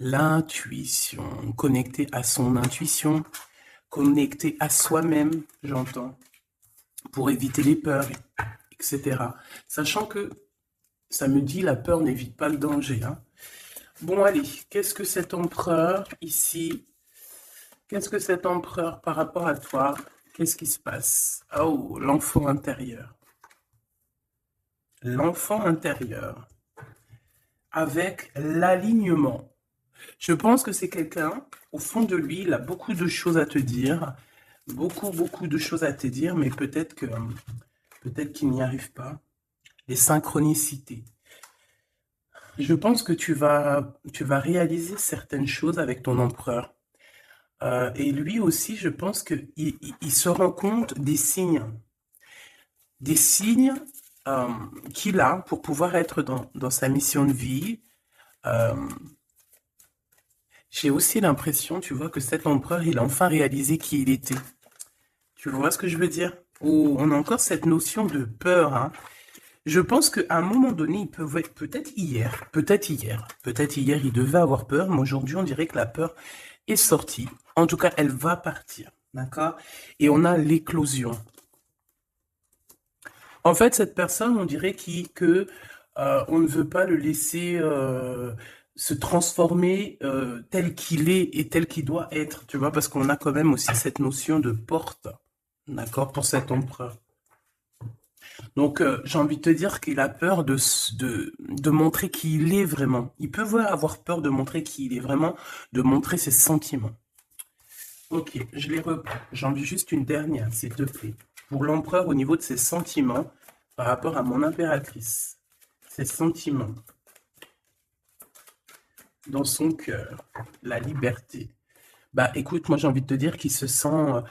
L'intuition, connecté à son intuition, connecté à soi-même, j'entends, pour éviter les peurs, etc. Sachant que ça me dit la peur n'évite pas le danger, hein. Bon, allez, qu'est-ce que cet empereur ici, qu'est-ce que cet empereur par rapport à toi, qu'est-ce qui se passe? Oh, l'enfant intérieur. L'enfant intérieur, avec l'alignement. Je pense que c'est quelqu'un, au fond de lui, il a beaucoup de choses à te dire, beaucoup de choses à te dire, mais peut-être qu'il n'y arrive pas. Les synchronicités. Je pense que tu vas réaliser certaines choses avec ton empereur. Et lui aussi, je pense qu'il se rend compte des signes euh, qu'il a pour pouvoir être dans sa mission de vie. Euh, J'ai aussi l'impression, tu vois, que cet empereur, il a enfin réalisé qui il était. Tu vois ce que je veux dire? Oh, on a encore cette notion de peur, hein. Je pense qu'à un moment donné, il peut être peut-être hier, il devait avoir peur, mais aujourd'hui, on dirait que la peur est sortie. En tout cas, elle va partir, d'accord? Et on a l'éclosion. En fait, cette personne, on dirait on ne veut pas le laisser se transformer tel qu'il est et tel qu'il doit être, tu vois, parce qu'on a quand même aussi cette notion de porte, d'accord, pour cet empereur. Donc, j'ai envie de te dire qu'il a peur de montrer qui il est vraiment. Il peut avoir peur de montrer qui il est vraiment, de montrer ses sentiments. Ok, je les reprends. J'en veux juste une dernière, s'il te plaît. Pour l'empereur, au niveau de ses sentiments, par rapport à mon impératrice. Ses sentiments. Dans son cœur. La liberté. Bah, écoute, moi, j'ai envie de te dire qu'il se sent...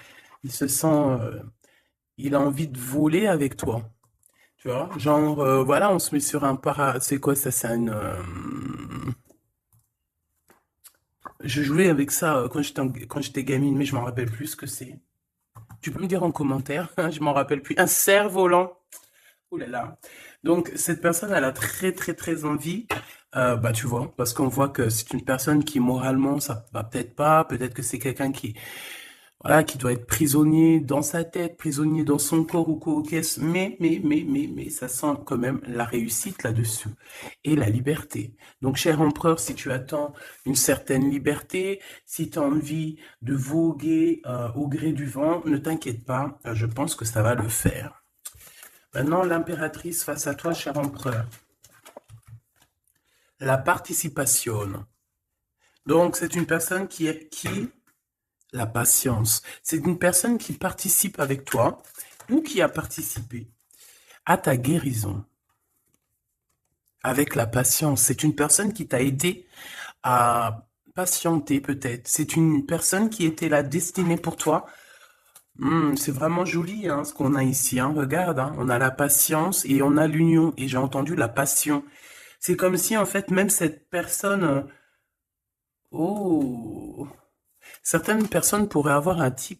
il a envie de voler avec toi. Tu vois, genre, voilà, on se met sur un C'est quoi ça? Je jouais avec ça quand j'étais gamine, mais je m'en rappelle plus ce que c'est. Tu peux me dire en commentaire? Je m'en rappelle plus. Un cerf-volant. Ouh là là. Donc, cette personne, elle a très envie. Bah, tu vois, parce qu'on voit que c'est une personne qui, moralement, ça va peut-être pas. Peut-être que c'est quelqu'un voilà, qui doit être prisonnier dans sa tête, prisonnier dans son corps ou quoi, qu'est-ce, mais, ça sent quand même la réussite là-dessus et la liberté. Donc, cher empereur, si tu attends une certaine liberté, si tu as envie de voguer au gré du vent, ne t'inquiète pas, je pense que ça va le faire. Maintenant, l'impératrice face à toi, cher empereur. La participation. Donc, c'est une personne la patience. C'est une personne qui participe avec toi ou qui a participé à ta guérison. Avec la patience. C'est une personne qui t'a aidé à patienter peut-être. C'est une personne qui était la destinée pour toi. C'est vraiment joli hein, ce qu'on a ici. Hein. Regarde, hein, on a la patience et on a l'union. Et j'ai entendu la passion. C'est comme si en fait même cette personne... oh, certaines personnes pourraient avoir un petit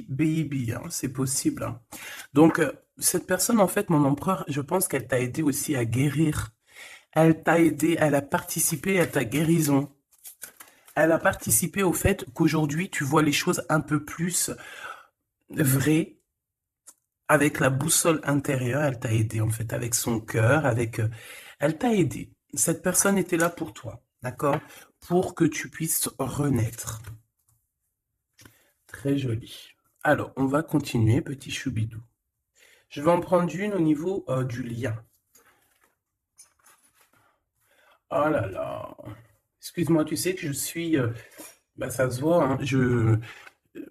baby, hein, c'est possible. Hein. Donc, cette personne, en fait, mon empereur, je pense qu'elle t'a aidé aussi à guérir. Elle t'a aidé, elle a participé à ta guérison. Elle a participé au fait qu'aujourd'hui, tu vois les choses un peu plus vraies. Avec la boussole intérieure, elle t'a aidé, en fait, avec son cœur, elle t'a aidé. Cette personne était là pour toi, d'accord? Pour que tu puisses renaître. Très joli. Alors, on va continuer, petit choubidou. Je vais en prendre une au niveau du lien. Oh là là. Excuse-moi, tu sais que je suis... bah, ça se voit, hein,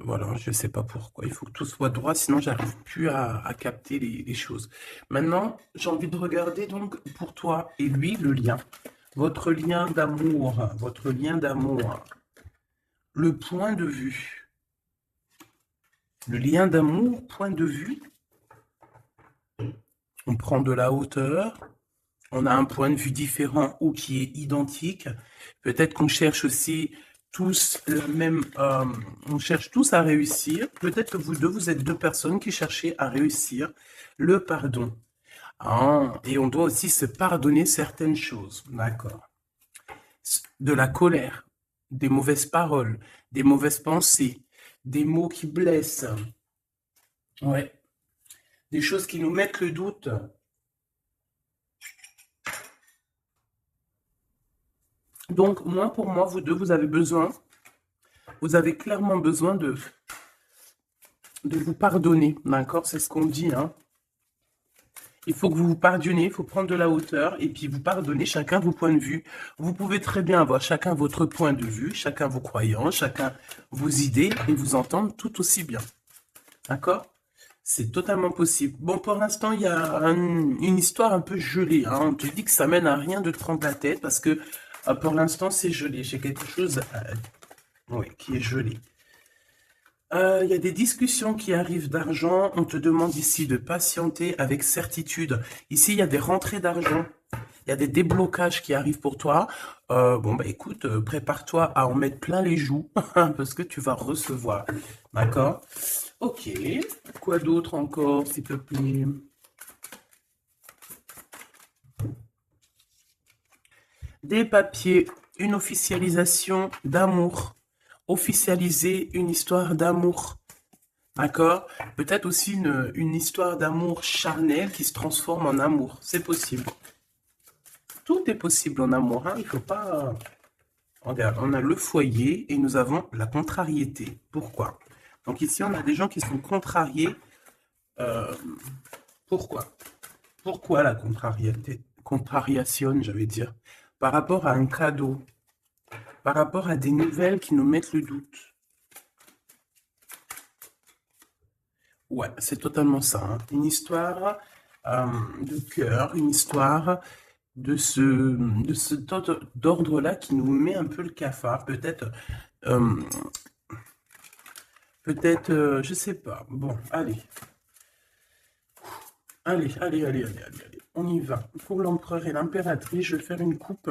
voilà, je sais pas pourquoi. Il faut que tout soit droit, sinon j'arrive plus à capter les choses. Maintenant, j'ai envie de regarder donc pour toi et lui le lien. Votre lien d'amour, votre lien d'amour. Le point de vue. Le lien d'amour, point de vue. On prend de la hauteur, on a un point de vue différent ou qui est identique. Peut-être qu'on cherche aussi tous on cherche tous à réussir. Peut-être que vous êtes deux personnes qui cherchez à réussir le pardon. Ah, et on doit aussi se pardonner certaines choses. D'accord. de la colère, des mauvaises paroles, des mauvaises pensées, des mots qui blessent, ouais, des choses qui nous mettent le doute. Donc, moi, pour moi, vous deux, vous avez clairement besoin de vous pardonner, d'accord? C'est ce qu'on dit, hein. Il faut que vous vous pardonniez, il faut prendre de la hauteur et puis vous pardonnez chacun vos points de vue. Vous pouvez très bien avoir chacun votre point de vue, chacun vos croyances, chacun vos idées et vous entendre tout aussi bien. D'accord? C'est totalement possible. Bon, pour l'instant, il y a une histoire un peu gelée, hein. On te dit que ça mène à rien de te prendre la tête parce que pour l'instant, c'est gelé. J'ai quelque chose oui, qui est gelé. Il y a des discussions qui arrivent d'argent. On te demande ici de patienter avec certitude. Ici, il y a des rentrées d'argent. Il y a des déblocages qui arrivent pour toi. Bon, bah écoute, prépare-toi à en mettre plein les joues parce que tu vas recevoir. D'accord? Ok. Quoi d'autre encore, s'il te plaît? Des papiers, une officialisation d'amour. Officialiser une histoire d'amour. D'accord? Peut-être aussi une histoire d'amour charnel qui se transforme en amour. C'est possible. Tout est possible en amour, hein. Il faut pas... Regarde, on a le foyer et nous avons la contrariété. Pourquoi? Donc ici, on a des gens qui sont contrariés. Pourquoi? Pourquoi la contrariété? Contrariation, j'allais dire. Par rapport à un cadeau. Par rapport à des nouvelles qui nous mettent le doute. Ouais, c'est totalement ça, hein. Une histoire de cœur, une histoire de cet ordre-là qui nous met un peu le cafard. Peut-être, je sais pas. Bon, allez. Allez. On y va. Pour l'empereur et l'impératrice, je vais faire une coupe.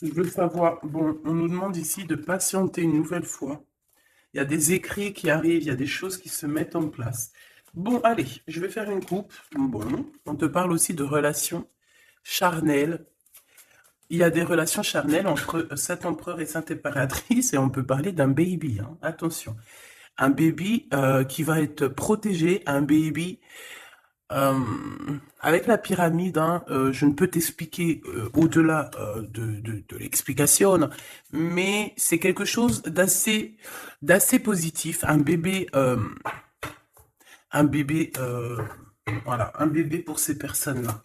Je veux savoir, bon, on nous demande ici de patienter une nouvelle fois. Il y a des écrits qui arrivent, il y a des choses qui se mettent en place. Bon, allez, je vais faire une coupe. Bon, on te parle aussi de relations charnelles. Il y a des relations charnelles entre cet empereur et cette impératrice et on peut parler d'un baby, hein. Attention. Un baby qui va être protégé, un baby avec la pyramide, hein, je ne peux t'expliquer au-delà de l'explication, mais c'est quelque chose d'assez positif. Un bébé, voilà, un bébé pour ces personnes-là.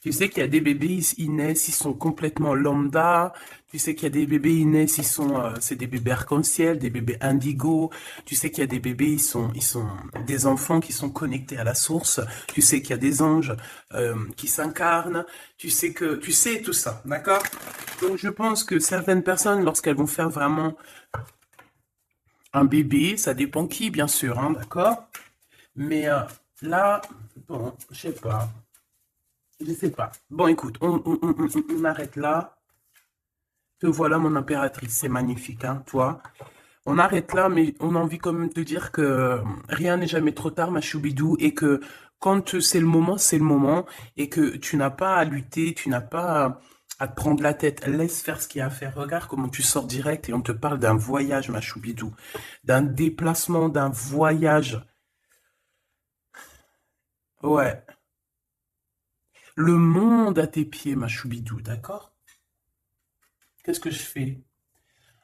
Tu sais qu'il y a des bébés, ils naissent, ils sont complètement lambda. Tu sais qu'il y a des bébés, ils naissent, c'est des bébés arc-en-ciel, des bébés indigo. Tu sais qu'il y a des bébés, ils sont des enfants qui sont connectés à la source. Tu sais qu'il y a des anges qui s'incarnent. Tu sais tout ça, d'accord? Donc je pense que certaines personnes, lorsqu'elles vont faire vraiment un bébé, ça dépend qui, bien sûr, hein, d'accord? Mais là, bon, je sais pas. Je sais pas. Bon, écoute, on arrête là. Te voilà, mon impératrice. C'est magnifique, hein, toi. On arrête là, mais on a envie quand même de te dire que rien n'est jamais trop tard, ma choubidou, et que quand c'est le moment, c'est le moment, et que tu n'as pas à lutter, tu n'as pas à te prendre la tête. Laisse faire ce qu'il y a à faire. Regarde comment tu sors direct et on te parle d'un voyage, ma choubidou. D'un déplacement, d'un voyage. Ouais. Le monde à tes pieds, ma choubidou, d'accord? Qu'est-ce que je fais?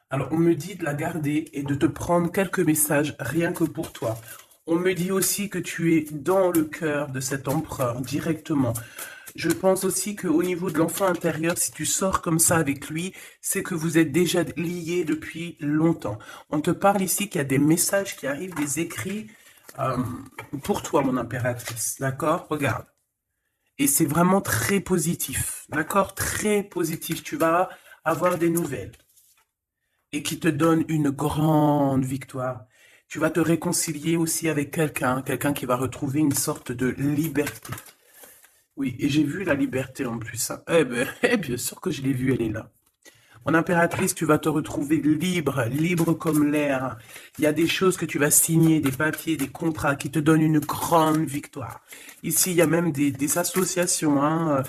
Alors, on me dit de la garder et de te prendre quelques messages rien que pour toi. On me dit aussi que tu es dans le cœur de cet empereur directement. Je pense aussi qu'au niveau de l'enfant intérieur, si tu sors comme ça avec lui, c'est que vous êtes déjà liés depuis longtemps. On te parle ici qu'il y a des messages qui arrivent, des écrits pour toi, mon impératrice. D'accord? Regarde. Et c'est vraiment très positif. D'accord? Très positif. Tu vas avoir des nouvelles. Et qui te donne une grande victoire. Tu vas te réconcilier aussi avec quelqu'un qui va retrouver une sorte de liberté. Oui, et j'ai vu la liberté en plus, hein. Eh ben, bien sûr que je l'ai vue, elle est là. Mon impératrice, tu vas te retrouver libre, libre comme l'air. Il y a des choses que tu vas signer, des papiers, des contrats qui te donnent une grande victoire. Ici, il y a même des associations, hein,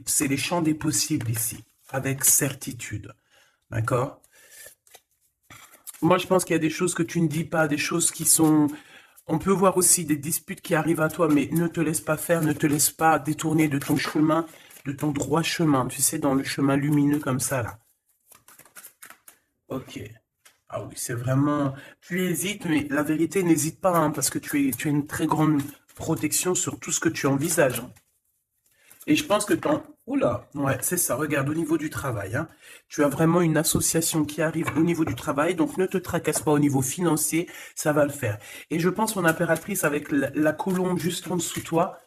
c'est les champs des possibles ici, avec certitude. D'accord? Moi, je pense qu'il y a des choses que tu ne dis pas, des choses qui sont... On peut voir aussi des disputes qui arrivent à toi, mais ne te laisse pas faire, ne te laisse pas détourner de ton chemin, de ton droit chemin, tu sais, dans le chemin lumineux comme ça, là. Ok. Ah oui, c'est vraiment... Tu hésites, mais la vérité, n'hésite pas, hein, parce que tu as une très grande protection sur tout ce que tu envisages, hein. Et je pense que ton... Oula, ouais, c'est ça, regarde, au niveau du travail, hein, tu as vraiment une association qui arrive au niveau du travail, donc ne te tracasse pas au niveau financier, ça va le faire. Et je pense, mon impératrice, avec la colombe juste en dessous de toi,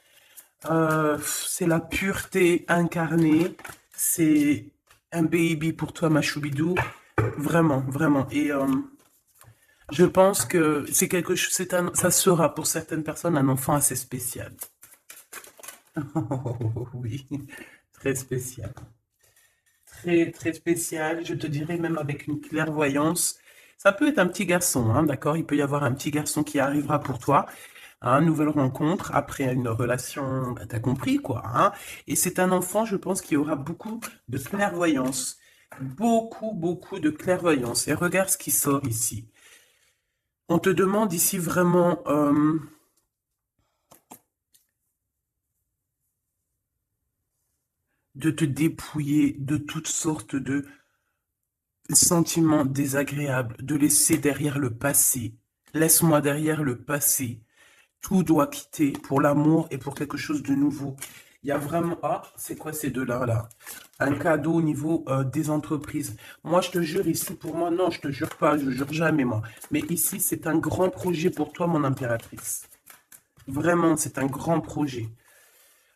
c'est la pureté incarnée, c'est un baby pour toi, ma choubidou, vraiment, vraiment. Et je pense que c'est quelque chose, ça sera pour certaines personnes un enfant assez spécial. Oui, très spécial. Très, très spécial. Je te dirais même avec une clairvoyance. Ça peut être un petit garçon, hein, d'accord? Il peut y avoir un petit garçon qui arrivera pour toi, hein, nouvelle rencontre, après une relation, bah, t'as compris, quoi, hein? Et c'est un enfant, je pense, qui aura beaucoup de clairvoyance. Beaucoup, beaucoup de clairvoyance. Et regarde ce qui sort ici. On te demande ici vraiment... de te dépouiller de toutes sortes de sentiments désagréables, de laisser derrière le passé. Laisse-moi derrière le passé. Tout doit quitter pour l'amour et pour quelque chose de nouveau. Il y a vraiment... Ah, c'est quoi ces deux-là, là? Un cadeau au niveau des entreprises. Moi, je te jure, ici, pour moi, non, je te jure pas, je jure jamais, moi. Mais ici, c'est un grand projet pour toi, mon impératrice. Vraiment, c'est un grand projet.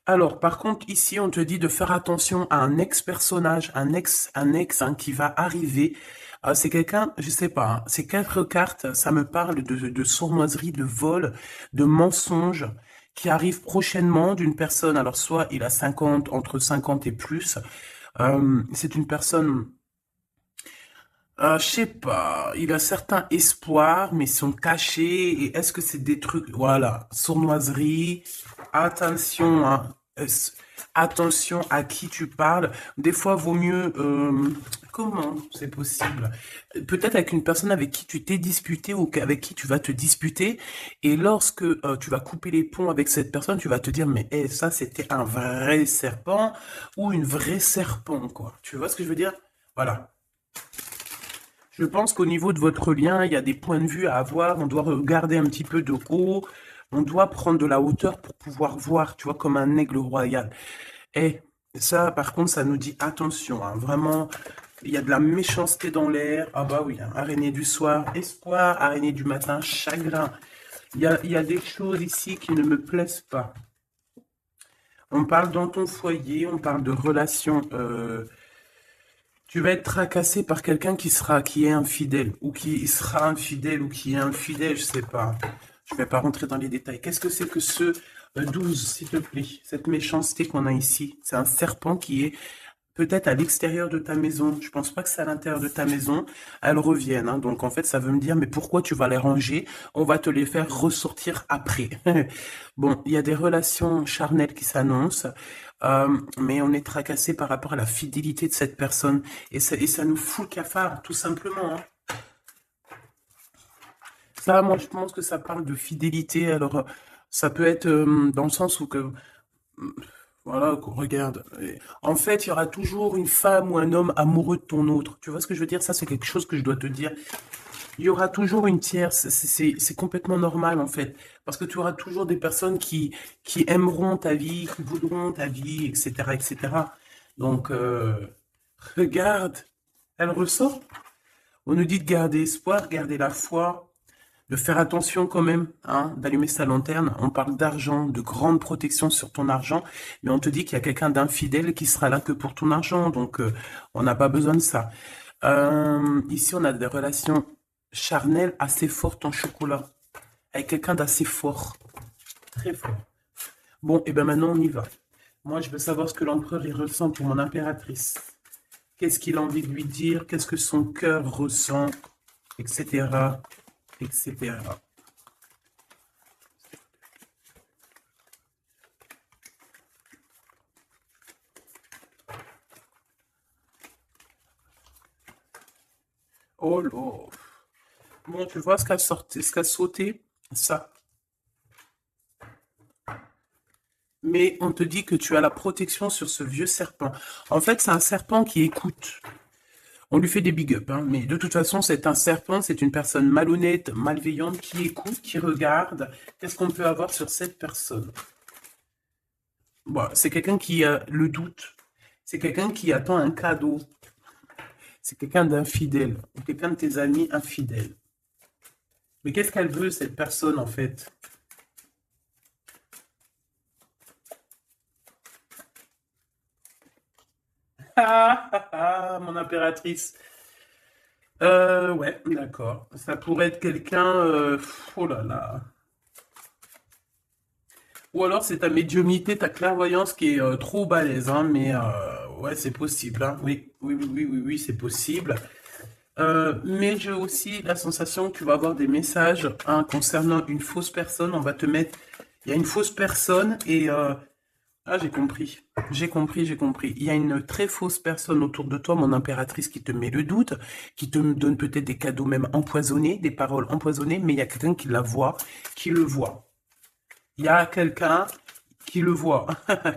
Alors, par contre, ici, on te dit de faire attention à un ex-personnage, un ex hein, qui va arriver. C'est quelqu'un, je sais pas, hein, ces quatre cartes, ça me parle de sournoiserie, de vol, de mensonge qui arrive prochainement d'une personne. Alors, soit il a 50, entre 50 et plus. C'est une personne, je sais pas, il a certains espoirs, mais ils sont cachés. Et est-ce que c'est des trucs, voilà, sournoiserie, attention, hein, attention à qui tu parles. Des fois, vaut mieux, comment c'est possible? Peut-être avec une personne avec qui tu t'es disputé ou avec qui tu vas te disputer. Et lorsque tu vas couper les ponts avec cette personne, tu vas te dire, mais ça, c'était un vrai serpent ou une vraie serpent, quoi. Tu vois ce que je veux dire? Voilà. Je pense qu'au niveau de votre lien, il y a des points de vue à avoir. On doit regarder un petit peu de haut. On doit prendre de la hauteur pour pouvoir voir, tu vois, comme un aigle royal. Et ça, par contre, ça nous dit attention, hein, vraiment, il y a de la méchanceté dans l'air. Ah bah oui, hein, araignée du soir, espoir, araignée du matin, chagrin. Il y a des choses ici qui ne me plaisent pas. On parle dans ton foyer, on parle de relations. Tu vas être tracassé par quelqu'un qui est infidèle, ou qui sera infidèle, ou qui est infidèle, je sais pas. Je vais pas rentrer dans les détails. Qu'est-ce que c'est que ce 12, s'il te plaît? Cette méchanceté qu'on a ici. C'est un serpent qui est peut-être à l'extérieur de ta maison. Je pense pas que c'est à l'intérieur de ta maison. Elles reviennent, hein. Donc en fait, ça veut me dire, mais pourquoi tu vas les ranger? On va te les faire ressortir après. Bon, il y a des relations charnelles qui s'annoncent, mais on est tracassé par rapport à la fidélité de cette personne. Et ça nous fout le cafard, tout simplement, hein. Ça, moi, je pense que ça parle de fidélité. Alors, ça peut être dans le sens où que voilà, regarde. En fait, il y aura toujours une femme ou un homme amoureux de ton autre. Tu vois ce que je veux dire? Ça, c'est quelque chose que je dois te dire. Il y aura toujours une tierce. C'est complètement normal, en fait. Parce que tu auras toujours des personnes qui aimeront ta vie, qui voudront ta vie, etc., etc. Donc, regarde. Elle ressort. On nous dit de garder espoir, garder la foi, de faire attention quand même, hein, d'allumer sa lanterne. On parle d'argent, de grande protection sur ton argent, mais on te dit qu'il y a quelqu'un d'infidèle qui sera là que pour ton argent, donc on n'a pas besoin de ça. Ici, on a des relations charnelles assez fortes en chocolat, avec quelqu'un d'assez fort, très fort. Bon, et bien maintenant on y va. Moi, je veux savoir ce que l'empereur il ressent pour mon impératrice. qu'est-ce qu'il a envie de lui dire, qu'est-ce que son cœur ressent, etc., etc. Oh là. Bon, tu vois ce qu'a sorti, ce qu'a sauté? Ça. Mais on te dit que tu as la protection sur ce vieux serpent. En fait, c'est un serpent qui écoute. On lui fait des big up, hein, mais de toute façon, c'est un serpent, c'est une personne malhonnête, malveillante, qui écoute, qui regarde. Qu'est-ce qu'on peut avoir sur cette personne? Bon, c'est quelqu'un qui a le doute. C'est quelqu'un qui attend un cadeau. C'est quelqu'un d'infidèle. Ou quelqu'un de tes amis infidèles. Mais qu'est-ce qu'elle veut, cette personne, en fait? Ah, ah, ah, mon impératrice. Ouais, d'accord. Ça pourrait être quelqu'un... oh là là. Ou alors c'est ta médiumnité, ta clairvoyance qui est trop balèze, hein, mais ouais, c'est possible, hein. Oui, oui, oui, oui, oui, oui, c'est possible. Mais j'ai aussi la sensation que tu vas avoir des messages, hein, concernant une fausse personne. On va te mettre... Il y a une fausse personne et... ah, j'ai compris. J'ai compris, j'ai compris. Il y a une très fausse personne autour de toi, mon impératrice, qui te met le doute, qui te donne peut-être des cadeaux même empoisonnés, des paroles empoisonnées, mais il y a quelqu'un qui la voit, qui le voit. Il y a quelqu'un qui le voit,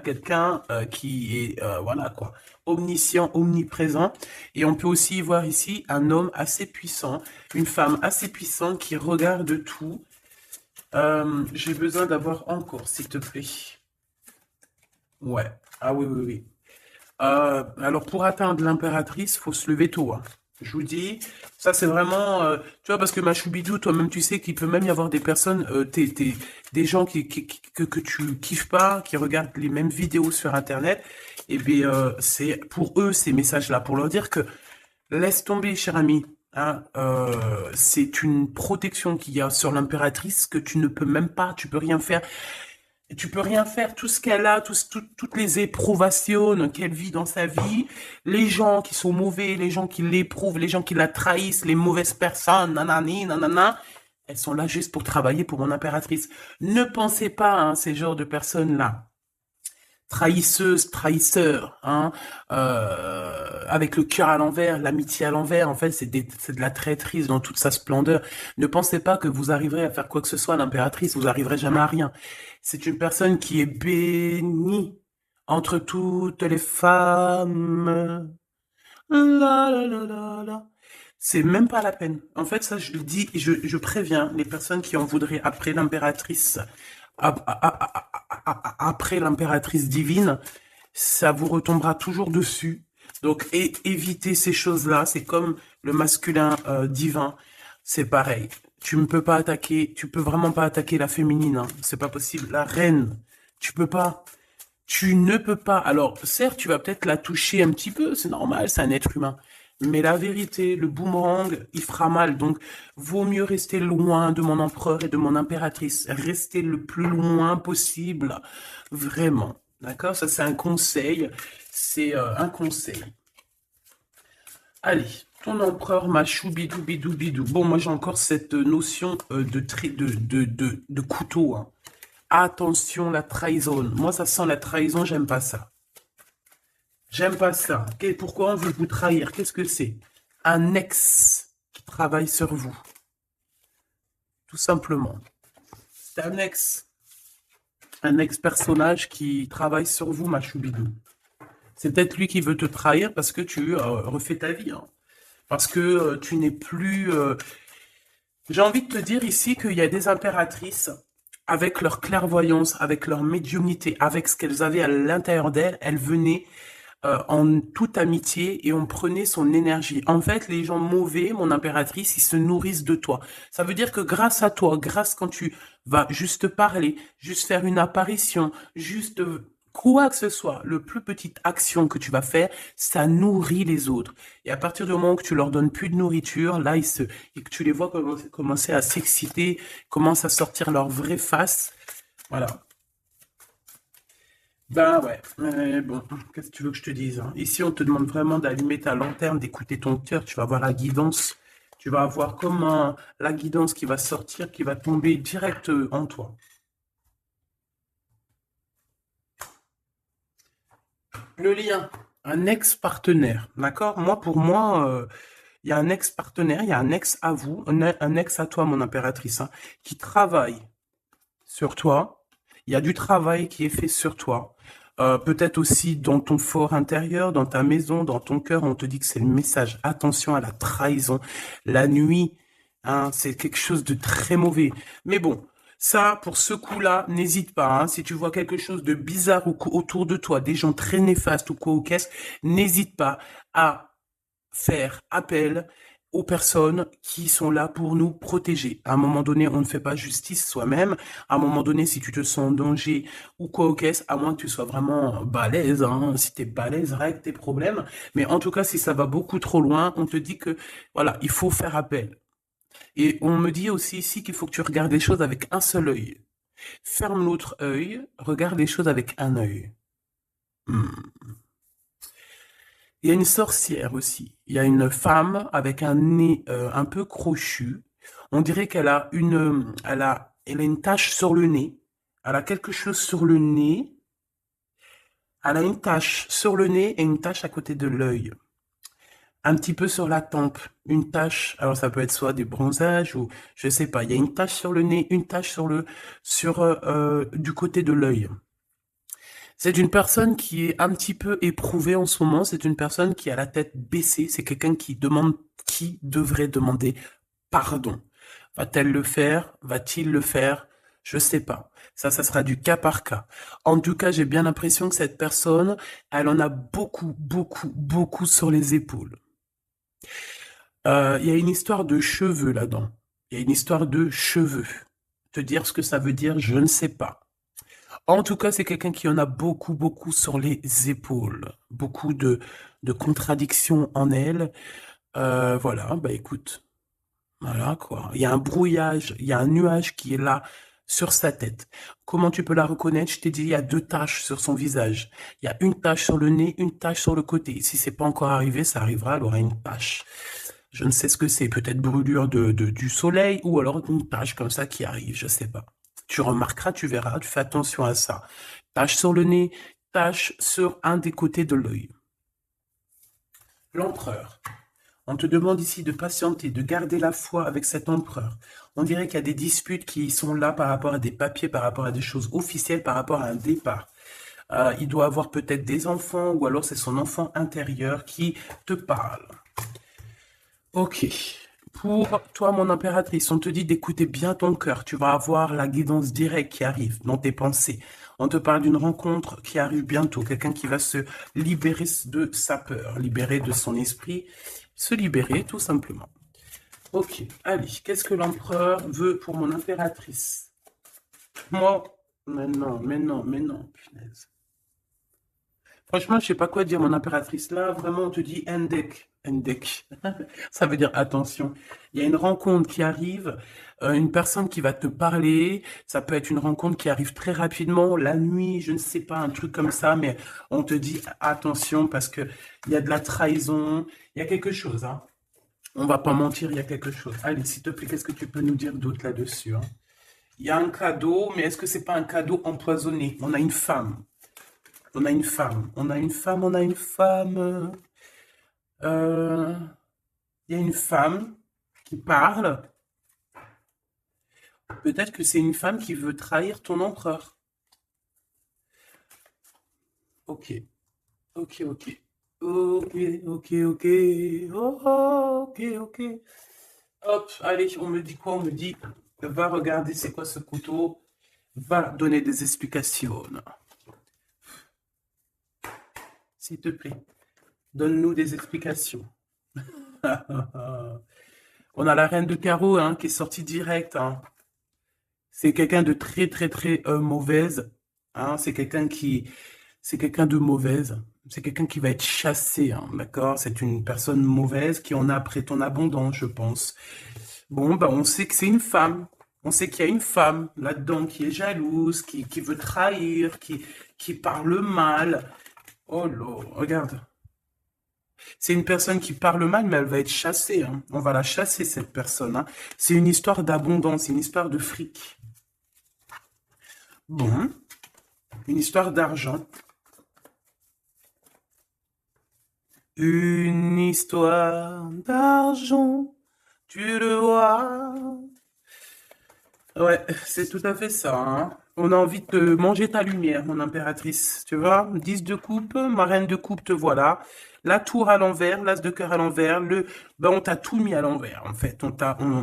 quelqu'un qui est, voilà quoi, omniscient, omniprésent. Et on peut aussi voir ici un homme assez puissant, une femme assez puissante qui regarde tout. J'ai besoin d'avoir encore, s'il te plaît. Ouais. Ah oui, oui, oui. Alors pour atteindre l'impératrice, faut se lever tôt, hein. Je vous dis, ça c'est vraiment, tu vois, parce que ma choubidou, toi-même tu sais qu'il peut même y avoir des personnes, des gens que tu kiffes pas, qui regardent les mêmes vidéos sur Internet, et bien c'est pour eux ces messages-là, pour leur dire que laisse tomber, cher ami, hein, c'est une protection qu'il y a sur l'impératrice que tu ne peux même pas, tu peux rien faire. Et tu peux rien faire, tout ce qu'elle a, toutes les éprouvations qu'elle vit dans sa vie, les gens qui sont mauvais, les gens qui l'éprouvent, les gens qui la trahissent, les mauvaises personnes, nanani, nanana, elles sont là juste pour travailler pour mon impératrice. Ne pensez pas, hein, ces genres de personnes-là, trahisseuses, trahisseurs, hein, avec le cœur à l'envers, l'amitié à l'envers, en fait, c'est de la traîtrise dans toute sa splendeur. Ne pensez pas que vous arriverez à faire quoi que ce soit à l'impératrice, vous arriverez jamais à rien. C'est une personne qui est bénie entre toutes les femmes. La, la, la, la, la. C'est même pas la peine. En fait, ça, je le dis, je préviens les personnes qui en voudraient après l'impératrice, après l'impératrice divine, ça vous retombera toujours dessus. Donc, évitez ces choses-là. C'est comme le masculin divin. C'est pareil. Tu ne peux pas attaquer, tu peux vraiment pas attaquer la féminine, hein. C'est pas possible. La reine, tu peux pas. Tu ne peux pas. Alors, certes, tu vas peut-être la toucher un petit peu, c'est normal, c'est un être humain. Mais la vérité, le boomerang, il fera mal. Donc, vaut mieux rester loin de mon empereur et de mon impératrice. Rester le plus loin possible. Vraiment. D'accord? Ça, c'est un conseil. C'est un conseil. Allez, ton empereur m'a choubidou bidou bidou. Bon, moi j'ai encore cette notion de couteau, hein. Attention, la trahison. Moi, ça sent la trahison, j'aime pas ça. J'aime pas ça. Pourquoi on veut vous trahir? Qu'est-ce que c'est? Un ex qui travaille sur vous. Tout simplement. C'est un ex. Un ex-personnage qui travaille sur vous, ma choubidou. C'est peut-être lui qui veut te trahir parce que tu refais ta vie, hein. Parce que tu n'es plus... J'ai envie de te dire ici qu'il y a des impératrices, avec leur clairvoyance, avec leur médiumnité, avec ce qu'elles avaient à l'intérieur d'elles, elles venaient en toute amitié et on prenait son énergie. En fait, les gens mauvais, mon impératrice, ils se nourrissent de toi. Ça veut dire que grâce à toi, grâce quand tu vas juste parler, juste faire une apparition, juste quoi que ce soit, le plus petite action que tu vas faire, ça nourrit les autres. Et à partir du moment où tu leur donnes plus de nourriture, là, et que tu les vois commencer à s'exciter, commencent à sortir leur vraie face. Voilà. Ben ouais, bon, qu'est-ce que tu veux que je te dise, hein? Ici, on te demande vraiment d'allumer ta lanterne, d'écouter ton cœur. Tu vas avoir la guidance. Tu vas avoir comment la guidance qui va sortir, qui va tomber direct en toi. Le lien, un ex-partenaire, d'accord? Moi, pour moi, il y a un ex-partenaire, il y a un ex à vous, un ex à toi, mon impératrice, hein, qui travaille sur toi. Il y a du travail qui est fait sur toi. Peut-être aussi dans ton fort intérieur, dans ta maison, dans ton cœur, on te dit que c'est le message. Attention à la trahison. La nuit, hein, c'est quelque chose de très mauvais. Mais bon, ça, pour ce coup-là, n'hésite pas. Hein, si tu vois quelque chose de bizarre autour de toi, des gens très néfastes ou quoi ou qu'est-ce, n'hésite pas à faire appel aux personnes qui sont là pour nous protéger. À un moment donné, on ne fait pas justice soi-même. À un moment donné, si tu te sens en danger ou quoi au caisse, à moins que tu sois vraiment balèze, hein, si tu es balèze, règle tes problèmes. Mais en tout cas, si ça va beaucoup trop loin, on te dit que, voilà, il faut faire appel. Et on me dit aussi ici qu'il faut que tu regardes les choses avec un seul œil. Ferme l'autre œil, regarde les choses avec un œil. Hmm. Il y a une sorcière aussi. Il y a une femme avec un nez un peu crochu. On dirait elle a une tache sur le nez. Elle a quelque chose sur le nez. Elle a une tache sur le nez et une tache à côté de l'œil. Un petit peu sur la tempe, une tache. Alors ça peut être soit des bronzages ou je sais pas. Il y a une tache sur le nez, une tache sur du côté de l'œil. C'est une personne qui est un petit peu éprouvée en ce moment. C'est une personne qui a la tête baissée. C'est quelqu'un qui devrait demander pardon. Va-t-elle le faire? Va-t-il le faire? Je sais pas. Ça sera du cas par cas. En tout cas, j'ai bien l'impression que cette personne, elle en a beaucoup, beaucoup, beaucoup sur les épaules. Il y a une histoire de cheveux là-dedans. Il y a une histoire de cheveux. Te dire ce que ça veut dire, je ne sais pas. En tout cas, c'est quelqu'un qui en a beaucoup, beaucoup sur les épaules. Beaucoup de contradictions en elle. Voilà, bah écoute, voilà quoi. Il y a un brouillage, il y a un nuage qui est là sur sa tête. Comment tu peux la reconnaître? Je t'ai dit, il y a deux taches sur son visage. Il y a une tache sur le nez, une tache sur le côté. Si c'est pas encore arrivé, ça arrivera, elle aura une tache. Je ne sais ce que c'est, peut-être brûlure du soleil ou alors une tache comme ça qui arrive, je sais pas. Tu remarqueras, tu verras, tu fais attention à ça. Tache sur le nez, tache sur un des côtés de l'œil. L'empereur. On te demande ici de patienter, de garder la foi avec cet empereur. On dirait qu'il y a des disputes qui sont là par rapport à des papiers, par rapport à des choses officielles, par rapport à un départ. Il doit avoir peut-être des enfants ou alors c'est son enfant intérieur qui te parle. Ok. Pour toi, mon impératrice, on te dit d'écouter bien ton cœur. Tu vas avoir la guidance directe qui arrive dans tes pensées. On te parle d'une rencontre qui arrive bientôt. Quelqu'un qui va se libérer de sa peur, libérer de son esprit, se libérer tout simplement. Ok, allez, qu'est-ce que l'empereur veut pour mon impératrice? Moi, mais non, mais non, mais non, punaise. Franchement, je sais pas quoi dire, mon impératrice. Là, vraiment, on te dit Endek. Endek. Ça veut dire attention. Il y a une rencontre qui arrive, une personne qui va te parler. Ça peut être une rencontre qui arrive très rapidement, la nuit, je ne sais pas, un truc comme ça, mais on te dit attention parce que il y a de la trahison, il y a quelque chose, hein. On va pas mentir, il y a quelque chose. Allez, s'il te plaît, qu'est-ce que tu peux nous dire d'autre là-dessus, hein? Il y a un cadeau, mais est-ce que c'est pas un cadeau empoisonné? On a une femme. On a une femme, on a une femme, on a une femme. Euh, Il y a une femme qui parle. Peut-être que c'est une femme qui veut trahir ton empereur. Ok, ok, ok. Ok, ok, ok. Oh, ok, ok. Hop, allez, on me dit quoi? On me dit, va regarder c'est quoi ce couteau. Va donner des explications. S'il te plaît, donne-nous des explications. On a la reine de carreau hein, qui est sortie direct. Hein. C'est quelqu'un de très très très mauvaise. Hein. C'est quelqu'un de mauvaise. C'est quelqu'un qui va être chassé, hein, d'accord? C'est une personne mauvaise qui en a après ton abondance, je pense. Bon, bah on sait que c'est une femme. On sait qu'il y a une femme là-dedans qui est jalouse, qui veut trahir, qui parle mal. Oh là, regarde. C'est une personne qui parle mal, mais elle va être chassée, hein. On va la chasser, cette personne, hein. C'est une histoire d'abondance, une histoire de fric. Bon, une histoire d'argent. Une histoire d'argent, tu le vois. Ouais, c'est tout à fait ça, hein. On a envie de manger ta lumière, mon impératrice. Tu vois, 10 de coupe, ma reine de coupe, te voilà. La tour à l'envers, l'as de cœur à l'envers, ben on t'a tout mis à l'envers, en fait.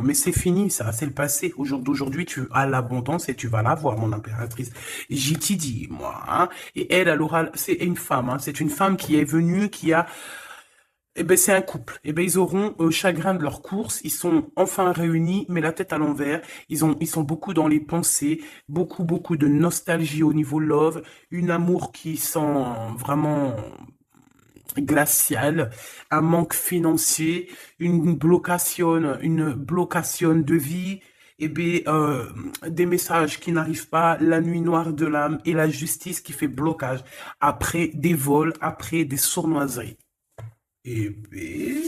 Mais c'est fini, ça, c'est le passé. D'aujourd'hui, tu as l'abondance et tu vas l'avoir, mon impératrice. J'y t'y dis, moi, hein. Et elle aura, c'est une femme, hein. C'est une femme qui est venue, qui a eh ben, c'est un couple. Eh ben, ils auront chagrin de leur course. Ils sont enfin réunis, mais la tête à l'envers. Ils sont beaucoup dans les pensées, beaucoup de nostalgie au niveau love, une amour qui sent vraiment glacial, un manque financier, une blocation de vie. Eh ben, des messages qui n'arrivent pas, la nuit noire de l'âme et la justice qui fait blocage après des vols, après des sournoiseries. Eh ben,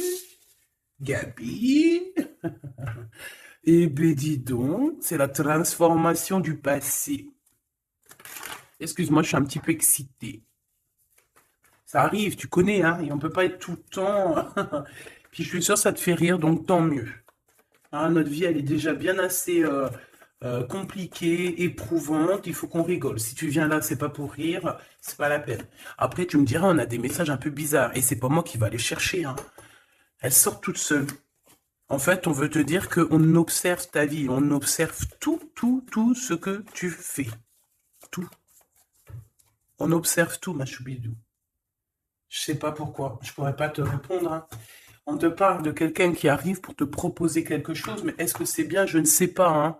Gabi, eh ben dis donc, c'est la transformation du passé. Excuse-moi, je suis un petit peu excitée. Ça arrive, tu connais, hein, et on peut pas être tout le temps. Puis je suis sûr que ça te fait rire, donc tant mieux. Hein, notre vie, elle est déjà bien assez compliquée, éprouvante. Il faut qu'on rigole. Si tu viens là, c'est pas pour rire, c'est pas la peine. Après, tu me diras, on a des messages un peu bizarres, et c'est pas moi qui va les chercher, hein. Elle sort toute seule. En fait, on veut te dire qu'on observe ta vie, on observe tout ce que tu fais. Tout. On observe tout, ma choubidou. Je sais pas pourquoi, je pourrais pas te répondre, hein. On te parle de quelqu'un qui arrive pour te proposer quelque chose, mais est-ce que c'est bien? Je ne sais pas, hein.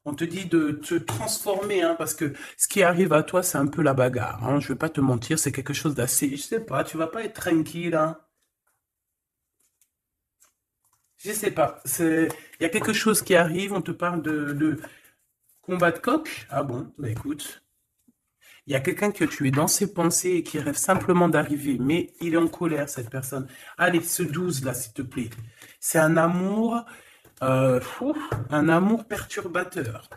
On te dit de te transformer, hein, parce que ce qui arrive à toi, c'est un peu la bagarre, hein. Je vais pas te mentir, c'est quelque chose d'assez... Je sais pas, tu vas pas être tranquille, hein. Je sais pas. Il y a quelque chose qui arrive, on te parle de combat de coq. Ah bon, bah écoute. Il y a quelqu'un que tu es dans ses pensées et qui rêve simplement d'arriver, mais il est en colère, cette personne. Allez, ce 12 là, s'il te plaît. C'est un amour perturbateur.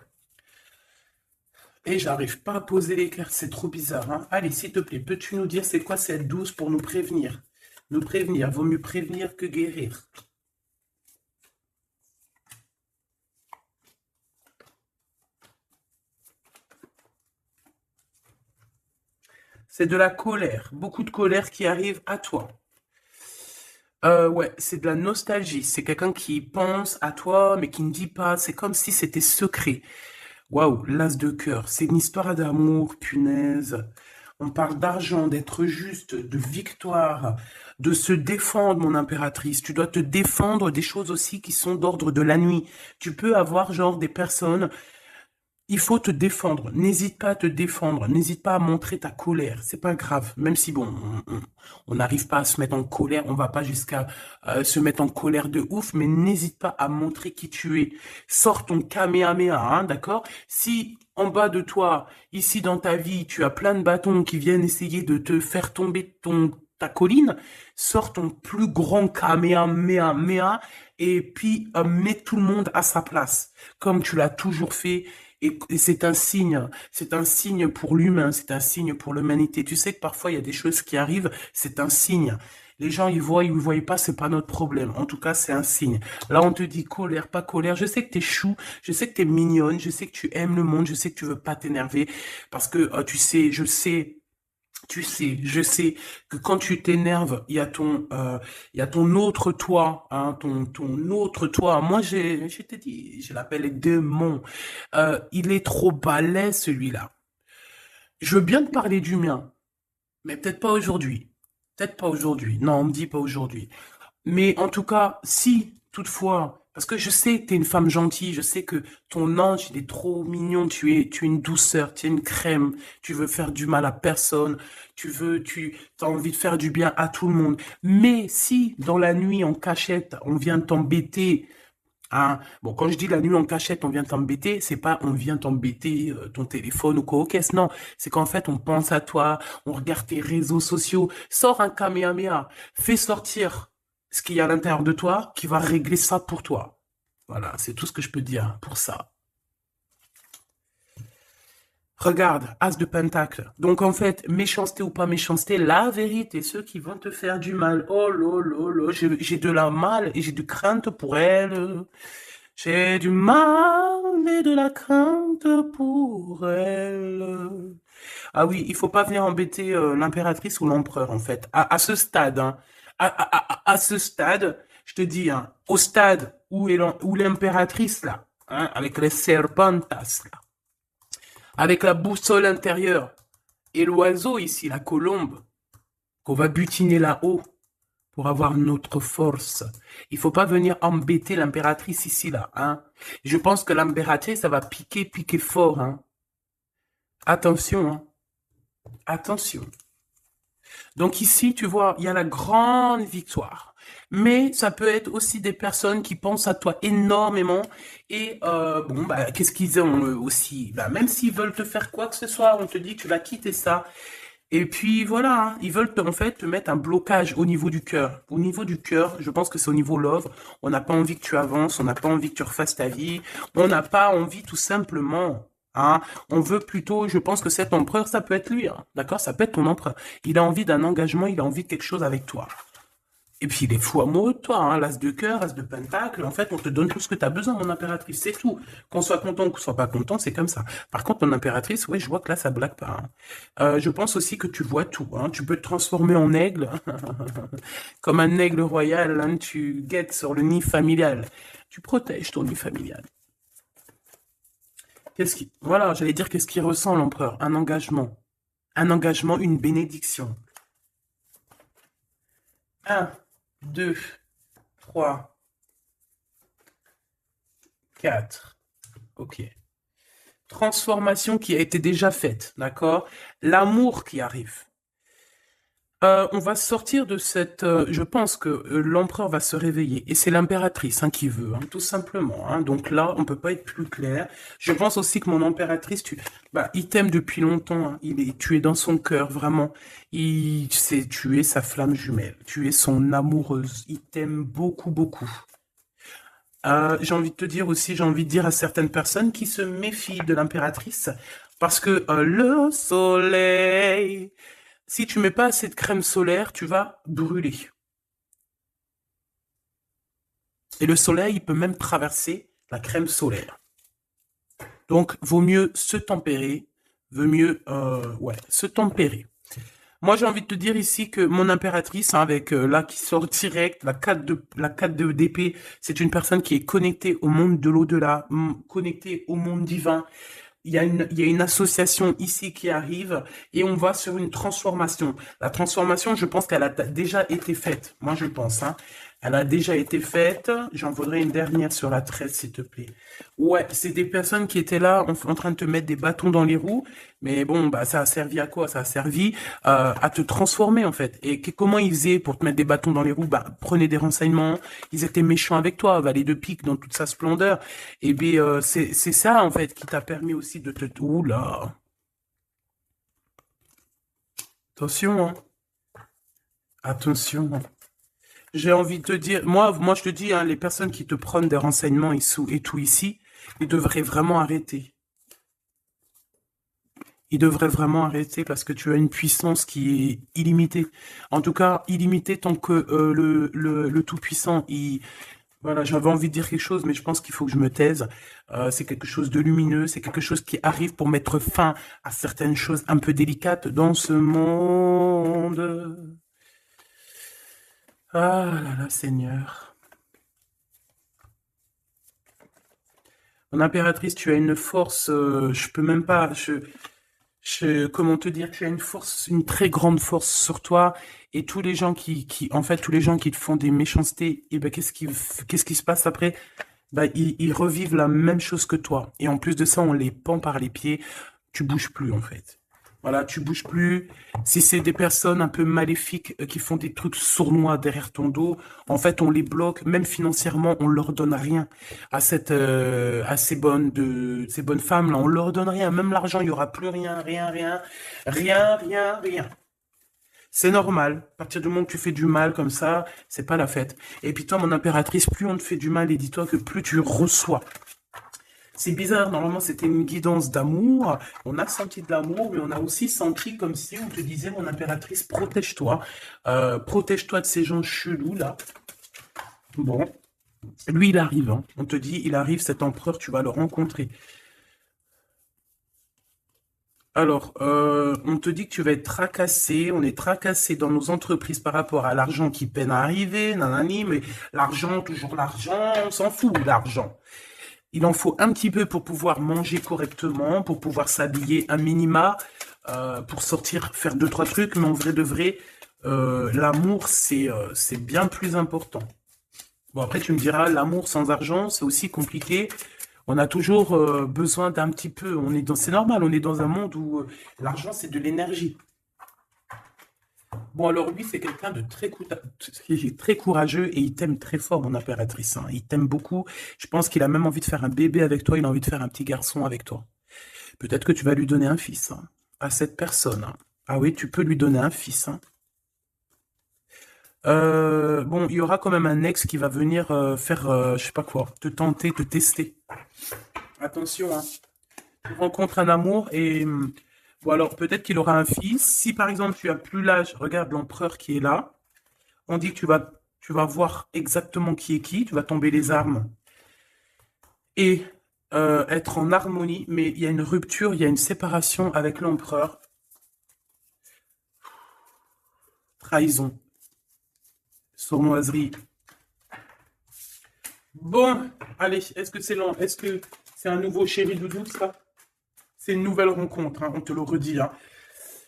Et j'arrive pas à poser les cartes, c'est trop bizarre, hein. Allez, s'il te plaît, peux-tu nous dire c'est quoi cette 12 pour nous prévenir? Nous prévenir, vaut mieux prévenir que guérir. C'est de la colère, beaucoup de colère qui arrive à toi. Ouais, c'est de la nostalgie. C'est quelqu'un qui pense à toi, mais qui ne dit pas. C'est comme si c'était secret. Waouh, l'as de cœur. C'est une histoire d'amour, punaise. On parle d'argent, d'être juste, de victoire, de se défendre, mon impératrice. Tu dois te défendre des choses aussi qui sont d'ordre de la nuit. Tu peux avoir genre des personnes. Il faut te défendre. N'hésite pas à te défendre. N'hésite pas à montrer ta colère. C'est pas grave. Même si bon, on n'arrive pas à se mettre en colère, on va pas jusqu'à se mettre en colère de ouf, mais n'hésite pas à montrer qui tu es. Sors ton Kamehameha, hein, d'accord? Si en bas de toi, ici dans ta vie, tu as plein de bâtons qui viennent essayer de te faire tomber ta colline, sors ton plus grand Kamehameha et puis mets tout le monde à sa place, comme tu l'as toujours fait. Et c'est un signe pour l'humain, c'est un signe pour l'humanité. Tu sais que parfois il y a des choses qui arrivent, c'est un signe. Les gens, ils voient pas, c'est pas notre problème. En tout cas, c'est un signe. Là, on te dit colère, pas colère. Je sais que t'es chou, je sais que t'es mignonne, je sais que tu aimes le monde, je sais que tu veux pas t'énerver. Parce que, tu sais, je sais que quand tu t'énerves, il y a ton autre toi, hein, ton autre toi. Moi, je t'ai dit, je l'appelle démon. Il est trop balèze, celui-là. Je veux bien te parler du mien, mais peut-être pas aujourd'hui. Peut-être pas aujourd'hui. Non, on me dit pas aujourd'hui. Mais en tout cas, si, toutefois, parce que je sais que tu es une femme gentille, je sais que ton ange, il est trop mignon, tu es une douceur, tu es une crème, tu veux faire du mal à personne, tu as envie de faire du bien à tout le monde. Mais si, dans la nuit, en cachette, on vient t'embêter Hein. Bon, quand je dis la nuit en cachette, on vient t'embêter, c'est pas on vient t'embêter ton téléphone ou quoi aux caisses, non. C'est qu'en fait, on pense à toi, on regarde tes réseaux sociaux, sors un Kamehameha, fais sortir ce qu'il y a à l'intérieur de toi qui va régler ça pour toi. Voilà, c'est tout ce que je peux dire pour ça. Regarde, As de Pentacle. Donc en fait, méchanceté ou pas méchanceté, la vérité, ceux qui vont te faire du mal, oh là, j'ai de la mal et j'ai de crainte pour elle. J'ai du mal et de la crainte pour elle. Ah oui, il faut pas venir embêter l'impératrice ou l'empereur en fait. À ce stade, hein, à ce stade, je te dis, hein, au stade où l'impératrice là, hein, avec les serpentas là, avec la boussole intérieure et l'oiseau ici, la colombe, qu'on va butiner là-haut pour avoir notre force. Il faut pas venir embêter l'impératrice ici là, hein. Je pense que l'impératrice, ça va piquer fort, hein. Attention, hein. Attention. Donc ici, tu vois, il y a la grande victoire. Mais ça peut être aussi des personnes qui pensent à toi énormément. Et bon, bah, qu'est-ce qu'ils ont aussi? Bah, même s'ils veulent te faire quoi que ce soit, on te dit que tu vas quitter ça. Et puis voilà, hein, ils veulent en fait te mettre un blocage au niveau du cœur. Au niveau du cœur, je pense que c'est au niveau love. On n'a pas envie que tu avances, on n'a pas envie que tu refasses ta vie, on n'a pas envie tout simplement. Hein, on veut plutôt, je pense que cet empereur, ça peut être lui, hein, d'accord? Ça peut être ton empereur. Il a envie d'un engagement, il a envie de quelque chose avec toi. Et puis il est fou amoureux de toi, hein, l'as de cœur, as de pentacle, en fait on te donne tout ce que tu as besoin, mon impératrice, c'est tout. Qu'on soit content ou qu'on soit pas content, c'est comme ça. Par contre, mon impératrice, ouais, je vois que là ça blague pas. Hein. Je pense aussi que tu vois tout, hein. Tu peux te transformer en aigle, comme un aigle royal, hein, tu guettes sur le nid familial. Tu protèges ton nid familial. Voilà, j'allais dire qu'est-ce qu'il ressent l'empereur? Un engagement. Un engagement, une bénédiction. 1, 2, 3, 4. Ok. Transformation qui a été déjà faite, d'accord? L'amour qui arrive. On va sortir de cette... je pense que l'empereur va se réveiller. Et c'est l'impératrice hein, qui veut, hein, tout simplement. Hein. Donc là, on peut pas être plus clair. Je pense aussi que mon impératrice, il t'aime depuis longtemps. Hein. Tu es dans son cœur, vraiment. Tu es sa flamme jumelle. Tu es son amoureuse. Il t'aime beaucoup, beaucoup. J'ai envie de te dire aussi, j'ai envie de dire à certaines personnes qui se méfient de l'impératrice. Parce que le soleil... Si tu mets pas assez de crème solaire, tu vas brûler. Et le soleil, il peut même traverser la crème solaire. Donc, vaut mieux se tempérer, vaut mieux se tempérer. Moi, j'ai envie de te dire ici que mon impératrice, hein, avec là qui sort direct, la 4 de d'épée, c'est une personne qui est connectée au monde de l'au-delà, connectée au monde divin. Il y a une association ici qui arrive et on va sur une transformation. La transformation, je pense qu'elle a déjà été faite. Moi, je pense. Hein. Elle a déjà été faite. J'en voudrais une dernière sur la 13, s'il te plaît. Ouais, c'est des personnes qui étaient là en train de te mettre des bâtons dans les roues. Mais bon, bah ça a servi à quoi? Ça a servi à te transformer, en fait. Et comment ils faisaient pour te mettre des bâtons dans les roues? Bah, prenez des renseignements. Ils étaient méchants avec toi. Valet de pique dans toute sa splendeur. Et bien, c'est ça, en fait, qui t'a permis aussi de te... Oula. Attention, hein. Attention. J'ai envie de te dire, moi je te dis, hein, les personnes qui te prennent des renseignements et tout ici, ils devraient vraiment arrêter. Ils devraient vraiment arrêter parce que tu as une puissance qui est illimitée. En tout cas, illimitée tant que le Tout-Puissant, voilà, j'avais envie de dire quelque chose, mais je pense qu'il faut que je me taise. C'est quelque chose de lumineux, c'est quelque chose qui arrive pour mettre fin à certaines choses un peu délicates dans ce monde. Ah là là, Seigneur. Mon impératrice, tu as une force, je peux même pas, comment te dire, tu as une force, une très grande force sur toi, et tous les gens en fait, tous les gens qui te font des méchancetés, et ben, qu'est-ce qui se passe après? Ben, ils revivent la même chose que toi. Et en plus de ça, on les pend par les pieds, tu bouges plus, en fait. Voilà, tu bouges plus. Si c'est des personnes un peu maléfiques qui font des trucs sournois derrière ton dos, en fait, on les bloque, même financièrement, on leur donne rien à ces bonnes femmes là, on leur donne rien, même l'argent, il y aura plus rien, rien, rien, rien, rien, rien. C'est normal. À partir du moment que tu fais du mal comme ça, c'est pas la fête. Et puis toi, mon impératrice, plus on te fait du mal, et dis-toi que plus tu reçois. C'est bizarre, normalement c'était une guidance d'amour, on a senti de l'amour, mais on a aussi senti comme si on te disait, mon impératrice, protège-toi. Protège-toi de ces gens chelous là. Bon, lui il arrive, hein. On te dit, il arrive, cet empereur, tu vas le rencontrer. Alors, on te dit que tu vas être tracassé, on est tracassé dans nos entreprises par rapport à l'argent qui peine à arriver, nanani, mais l'argent, toujours l'argent, on s'en fout de l'argent. Il en faut un petit peu pour pouvoir manger correctement, pour pouvoir s'habiller un minima, pour sortir, faire deux, trois trucs, mais en vrai de vrai, l'amour, c'est bien plus important. Bon, après, tu me diras, l'amour sans argent, c'est aussi compliqué. On a toujours besoin d'un petit peu, c'est normal, on est dans un monde où l'argent, c'est de l'énergie. Bon, alors lui, c'est quelqu'un de très courageux et il t'aime très fort, mon impératrice, hein. Il t'aime beaucoup. Je pense qu'il a même envie de faire un bébé avec toi, il a envie de faire un petit garçon avec toi. Peut-être que tu vas lui donner un fils, hein, à cette personne, hein. Ah oui, tu peux lui donner un fils, hein. Bon, il y aura quand même un ex qui va venir faire, je sais pas quoi, te tenter, te tester. Attention, hein. Tu rencontres un amour et bon alors peut-être qu'il aura un fils. Si par exemple tu as plus l'âge, regarde l'empereur qui est là. On dit que tu vas voir exactement qui est qui. Tu vas tomber les armes et être en harmonie. Mais il y a une rupture, il y a une séparation avec l'empereur. Trahison, sournoiserie. Bon, allez, est-ce que c'est long? Est-ce que c'est un nouveau chéri doudou ça? C'est une nouvelle rencontre, hein, on te le redit, hein.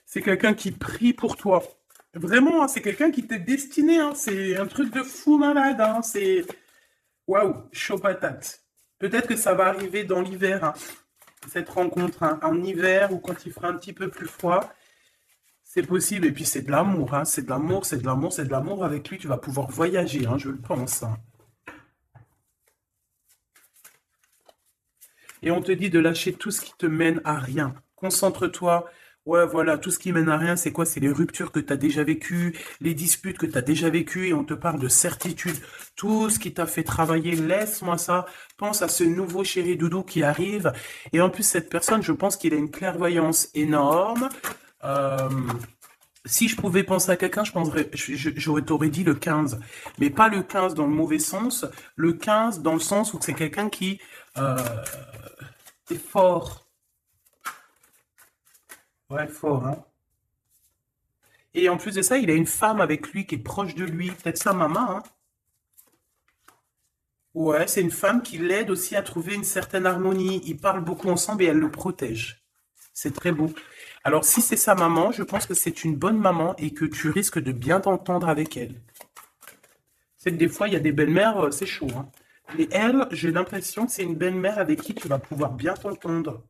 C'est quelqu'un qui prie pour toi. Vraiment, hein, c'est quelqu'un qui t'est destiné, hein. C'est un truc de fou malade, hein. C'est... Waouh, chaud patate. Peut-être que ça va arriver dans l'hiver, hein, cette rencontre, hein, en hiver ou quand il fera un petit peu plus froid. C'est possible. Et puis c'est de l'amour, hein. C'est de l'amour, c'est de l'amour, c'est de l'amour. Avec lui, tu vas pouvoir voyager, hein, je le pense, hein. Et on te dit de lâcher tout ce qui te mène à rien. Concentre-toi. Ouais, voilà, tout ce qui mène à rien, c'est quoi? C'est les ruptures que tu as déjà vécues, les disputes que tu as déjà vécues, et on te parle de certitude. Tout ce qui t'a fait travailler, laisse-moi ça. Pense à ce nouveau chéri doudou qui arrive. Et en plus, cette personne, je pense qu'il a une clairvoyance énorme. Euh, Si je pouvais penser à quelqu'un, je penserais, t'aurais dit le 15. Mais pas le 15 dans le mauvais sens, le 15 dans le sens où c'est quelqu'un qui euh, est fort. Ouais, fort, hein. Et en plus de ça, il a une femme avec lui qui est proche de lui, peut-être sa maman, hein. Ouais, c'est une femme qui l'aide aussi à trouver une certaine harmonie. Ils parlent beaucoup ensemble et elle le protège. C'est très beau. Alors, si c'est sa maman, je pense que c'est une bonne maman et que tu risques de bien t'entendre avec elle. C'est que des fois, il y a des belles-mères, c'est chaud, hein. Mais elle, j'ai l'impression que c'est une belle-mère avec qui tu vas pouvoir bien t'entendre.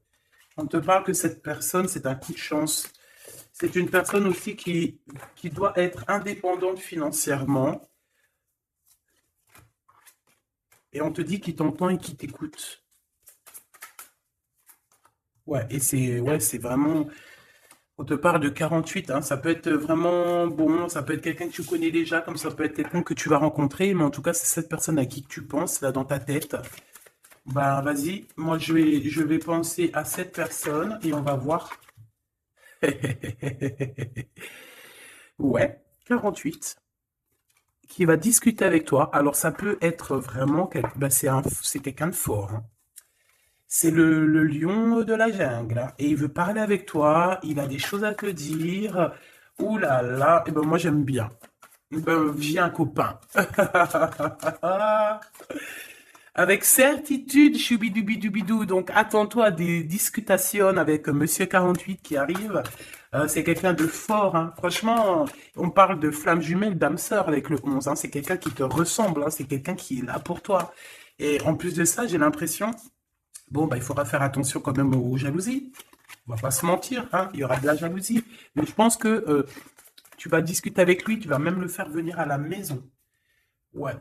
On te parle que cette personne, c'est un coup de chance. C'est une personne aussi qui doit être indépendante financièrement. Et on te dit qu'il t'entend et qu'il t'écoute. Ouais, c'est vraiment. On te parle de 48, hein. Ça peut être vraiment bon, ça peut être quelqu'un que tu connais déjà, comme ça peut être quelqu'un que tu vas rencontrer, mais en tout cas, c'est cette personne à qui tu penses, là, dans ta tête. Bah, vas-y, moi, je vais penser à cette personne et on va voir. Ouais, 48, qui va discuter avec toi. Alors, ça peut être vraiment, bah, c'est quelqu'un de fort, hein. C'est le lion de la jungle, hein. Et il veut parler avec toi, il a des choses à te dire. Ouh là là, et ben moi j'aime bien. Ben, viens copain. Avec certitude, choubidoubidoubidou. Donc attends-toi à des discutations avec Monsieur 48 qui arrive. C'est quelqu'un de fort, hein. Franchement, on parle de flamme jumelle, d'âme sœur avec le 11, hein. C'est quelqu'un qui te ressemble, hein. C'est quelqu'un qui est là pour toi. Et en plus de ça, j'ai l'impression, bon, bah, il faudra faire attention quand même aux jalousies. On va pas se mentir, hein, il y aura de la jalousie. Mais je pense que tu vas discuter avec lui, tu vas même le faire venir à la maison. Ouais.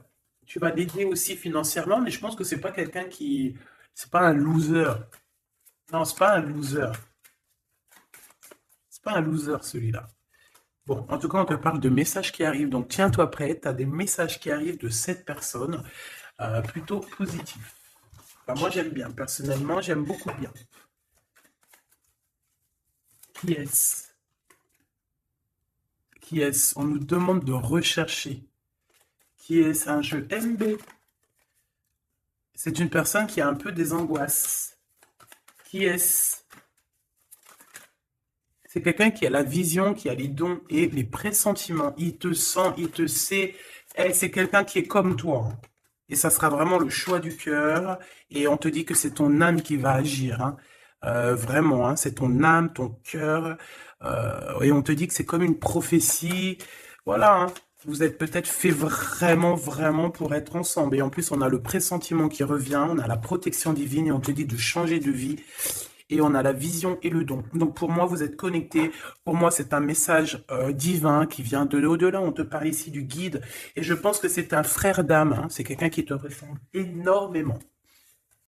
Tu vas l'aider aussi financièrement, mais je pense que c'est pas quelqu'un qui... C'est pas un loser. Non, c'est pas un loser. C'est pas un loser, celui-là. Bon, en tout cas, on te parle de messages qui arrivent. Donc, tiens-toi prêt. Tu as des messages qui arrivent de cette personne, plutôt positifs. Enfin, moi, j'aime bien. Personnellement, j'aime beaucoup bien. Qui est-ce? Qui est-ce? On nous demande de rechercher. Qui est-ce? Un jeu MB. C'est une personne qui a un peu des angoisses. Qui est-ce? C'est quelqu'un qui a la vision, qui a les dons et les pressentiments. Il te sent, il te sait. Eh, c'est quelqu'un qui est comme toi, hein. Et ça sera vraiment le choix du cœur. Et on te dit que c'est ton âme qui va agir, hein. Vraiment, hein, c'est ton âme, ton cœur. Et on te dit que c'est comme une prophétie. Voilà, hein. Vous êtes peut-être fait vraiment, vraiment pour être ensemble. Et en plus, on a le pressentiment qui revient, on a la protection divine et on te dit de changer de vie. Et on a la vision et le don. Donc pour moi, vous êtes connectés. Pour moi, c'est un message divin qui vient de l'au-delà. On te parle ici du guide. Et je pense que c'est un frère d'âme, hein. C'est quelqu'un qui te ressemble énormément.